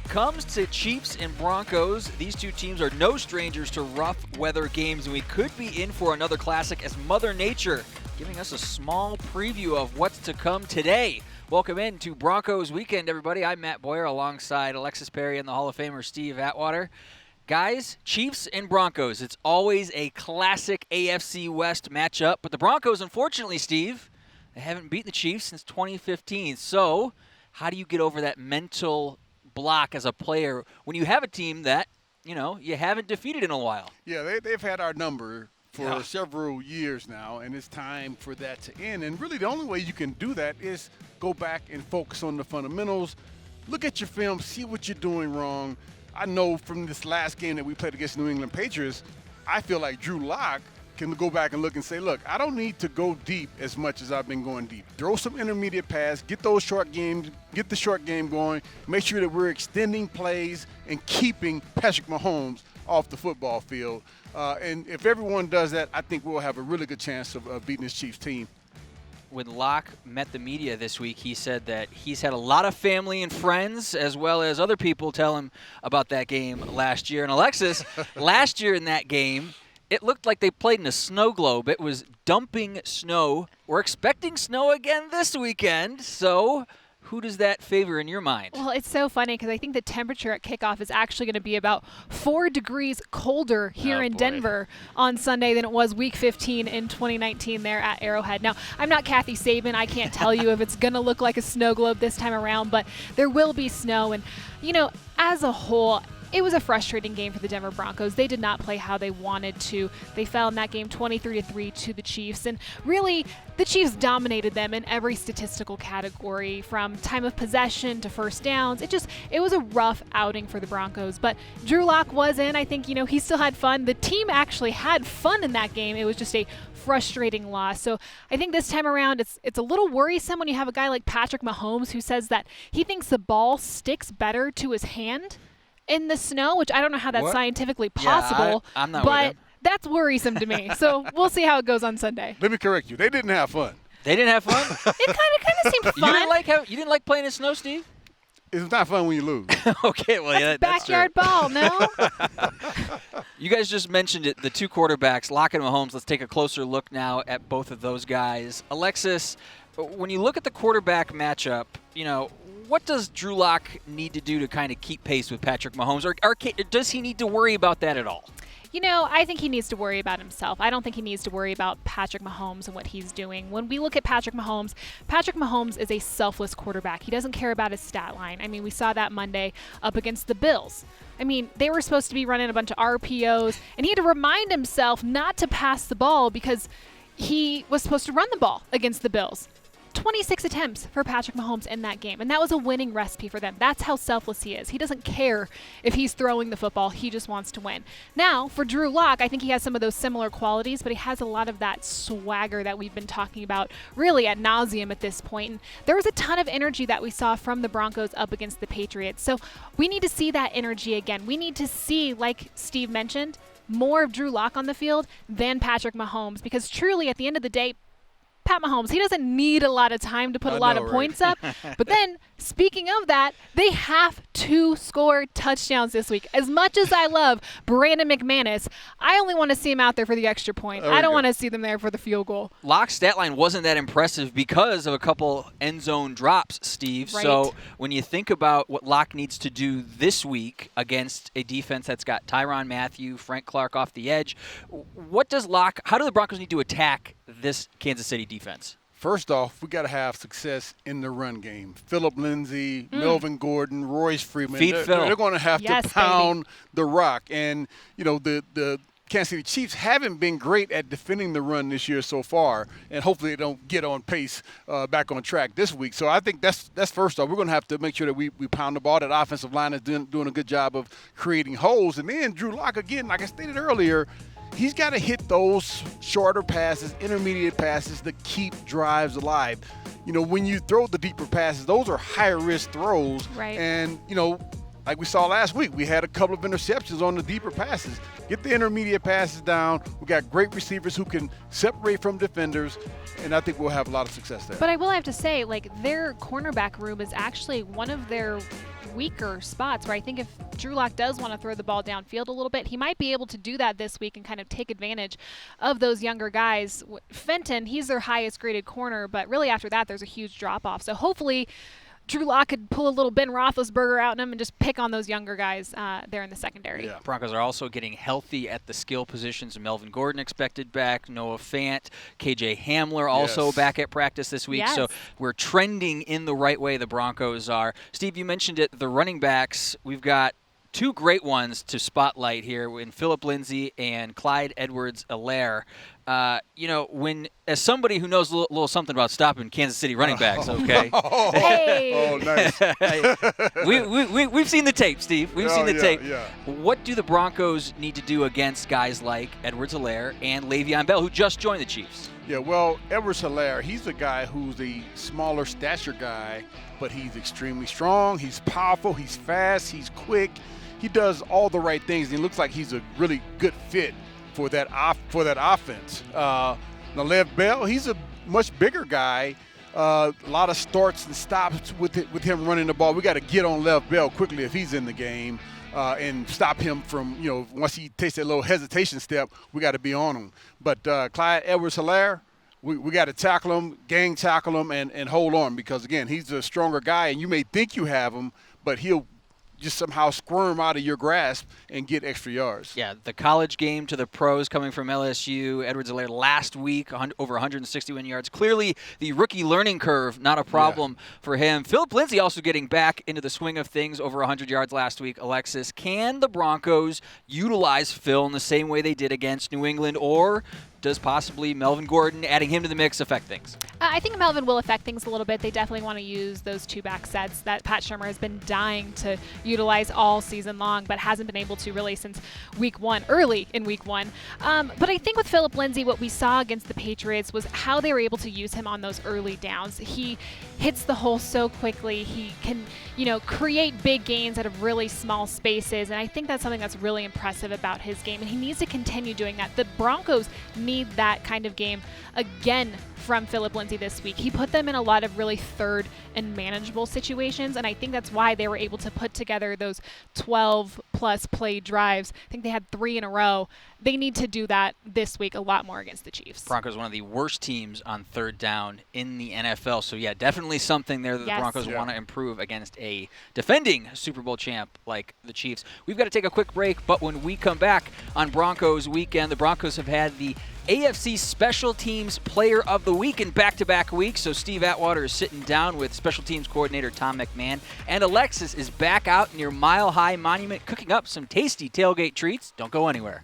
comes to Chiefs and Broncos, these two teams are no strangers to rough weather games, and we could be in for another classic as Mother Nature giving us a small preview of what's to come today. Welcome in to Broncos Weekend, everybody. I'm Matt Boyer alongside Alexis Perry and the Hall of Famer Steve Atwater. Guys, Chiefs and Broncos, it's always a classic AFC West matchup, but the Broncos, unfortunately, Steve, they haven't beaten the Chiefs since 2015. So how do you get over that mental block as a player when you have a team that, you haven't defeated in a while? Yeah, they've had our number for several years now, and it's time for that to end. And really the only way you can do that is go back and focus on the fundamentals. Look at your film, see what you're doing wrong. I know from this last game that we played against New England Patriots, I feel like Drew Lock can go back and look and say, look, I don't need to go deep as much as I've been going deep. Throw some intermediate pass, get those short games, get the short game going, make sure that we're extending plays and keeping Patrick Mahomes off the football field. And if everyone does that, I think we'll have a really good chance of beating this Chiefs team. When Locke met the media this week, he said that he's had a lot of family and friends as well as other people tell him about that game last year. And Alexis, last year in that game, it looked like they played in a snow globe. It was dumping snow. We're expecting snow again this weekend, so who does that favor in your mind? Well, it's so funny because I think the temperature at kickoff is actually going to be about 4 degrees colder here in Denver on Sunday than it was Week 15 in 2019 there at Arrowhead. Now, I'm not Kathy Saban. I can't tell you if it's going to look like a snow globe this time around, but there will be snow. And, as a whole, it was a frustrating game for the Denver Broncos. They did not play how they wanted to. They fell in that game 23-3 to the Chiefs. And really, the Chiefs dominated them in every statistical category, from time of possession to first downs. It was a rough outing for the Broncos. But Drew Lock was in. I think, he still had fun. The team actually had fun in that game. It was just a frustrating loss. So I think this time around, it's a little worrisome when you have a guy like Patrick Mahomes who says that he thinks the ball sticks better to his hand in the snow, which I don't know how that's scientifically possible, yeah, I'm not but with him. That's worrisome to me. So we'll see how it goes on Sunday. Let me correct you. They didn't have fun. They didn't have fun? It kind of seemed fun. You didn't like playing in snow, Steve? It's not fun when you lose. Okay, well, that's backyard ball, no? You guys just mentioned it, the two quarterbacks, Locke and Mahomes. Let's take a closer look now at both of those guys. Alexis, when you look at the quarterback matchup, what does Drew Lock need to do to kind of keep pace with Patrick Mahomes, or does he need to worry about that at all? I think he needs to worry about himself. I don't think he needs to worry about Patrick Mahomes and what he's doing. When we look at Patrick Mahomes is a selfless quarterback. He doesn't care about his stat line. I mean, we saw that Monday up against the Bills. I mean, they were supposed to be running a bunch of RPOs, and he had to remind himself not to pass the ball because he was supposed to run the ball against the Bills. 26 attempts for Patrick Mahomes in that game, and that was a winning recipe for them. That's how selfless he is. He doesn't care if he's throwing the football. He just wants to win. Now, for Drew Lock, I think he has some of those similar qualities, but he has a lot of that swagger that we've been talking about really ad nauseum at this point. And there was a ton of energy that we saw from the Broncos up against the Patriots. So we need to see that energy again. We need to see, like Steve mentioned, more of Drew Lock on the field than Patrick Mahomes, because truly, at the end of the day, Pat Mahomes, he doesn't need a lot of time to put a lot of points up. But then, speaking of that, they have to score touchdowns this week. As much as I love Brandon McManus, I only want to see him out there for the extra point. I don't want to see them there for the field goal. Lock's stat line wasn't that impressive because of a couple end zone drops, Steve. Right. So when you think about what Lock needs to do this week against a defense that's got Tyrann Mathieu, Frank Clark off the edge, how do the Broncos need to attack this Kansas City defense? First off, we got to have success in the run game. Phillip Lindsay, Melvin Gordon, Royce Freeman. They're going to have to pound the rock. And, the Kansas City Chiefs haven't been great at defending the run this year so far, and hopefully they don't get on pace back on track this week. So I think that's first off. We're going to have to make sure that we pound the ball. That offensive line is doing a good job of creating holes. And then Drew Lock, again, like I stated earlier, he's got to hit those shorter passes, intermediate passes to keep drives alive. When you throw the deeper passes, those are higher risk throws. Right. And, like we saw last week, we had a couple of interceptions on the deeper passes. Get the intermediate passes down. We got great receivers who can separate from defenders, and I think we'll have a lot of success there. But I will have to say, like, their cornerback room is actually one of their weaker spots where I think if Drew Lock does want to throw the ball downfield a little bit, he might be able to do that this week and kind of take advantage of those younger guys. Fenton, he's their highest graded corner, but really after that there's a huge drop off. So hopefully Drew Lock could pull a little Ben Roethlisberger out in him and just pick on those younger guys there in the secondary. Yeah. Broncos are also getting healthy at the skill positions. Melvin Gordon expected back, Noah Fant, KJ Hamler also back at practice this week. Yes. So we're trending in the right way, the Broncos are. Steve, you mentioned it, the running backs. We've got two great ones to spotlight here in Phillip Lindsay and Clyde Edwards-Helaire. As somebody who knows a little something about stopping Kansas City running backs, okay? Hey. Nice. We've seen the tape, Steve. We've seen the tape. Yeah. What do the Broncos need to do against guys like Edwards-Helaire and Le'Veon Bell, who just joined the Chiefs? Yeah, well, Edwards-Helaire, he's a guy who's a smaller stature guy, but he's extremely strong. He's powerful. He's fast. He's quick. He does all the right things. And he looks like he's a really good fit for that offense. Now, Lev Bell, he's a much bigger guy. A lot of starts and stops with him running the ball. We got to get on Lev Bell quickly if he's in the game and stop him from, once he takes that little hesitation step, we got to be on him. But Clyde Edwards-Helaire, we got to tackle him, gang tackle him, and hold on because, again, he's a stronger guy, and you may think you have him, but he'll just somehow squirm out of your grasp and get extra yards. Yeah, the college game to the pros coming from LSU. Edwards-Helaire last week, over 161 yards. Clearly, the rookie learning curve, not a problem for him. Phillip Lindsay also getting back into the swing of things, over 100 yards last week. Alexis, can the Broncos utilize Phil in the same way they did against New England, or does possibly Melvin Gordon, adding him to the mix, affect things? I think Melvin will affect things a little bit. They definitely want to use those two back sets that Pat Shurmur has been dying to utilize all season long, but hasn't been able to really since early in week one. But I think with Phillip Lindsay, what we saw against the Patriots was how they were able to use him on those early downs. He hits the hole so quickly. He can, create big gains out of really small spaces, and I think that's something that's really impressive about his game, and he needs to continue doing that. The Broncos need that kind of game again from Phillip Lindsay this week. He put them in a lot of really third and manageable situations, and I think that's why they were able to put together those 12-plus play drives. I think they had 3 in a row. They need to do that this week a lot more against the Chiefs. Broncos, one of the worst teams on third down in the NFL. So, yeah, definitely something there that the Broncos want to improve against a defending Super Bowl champ like the Chiefs. We've got to take a quick break, but when we come back on Broncos Weekend, the Broncos have had the AFC Special Teams Player of the Week in back-to-back weeks. So Steve Atwater is sitting down with Special Teams Coordinator Tom McMahon. And Alexis is back out near Mile High Monument cooking up some tasty tailgate treats. Don't go anywhere.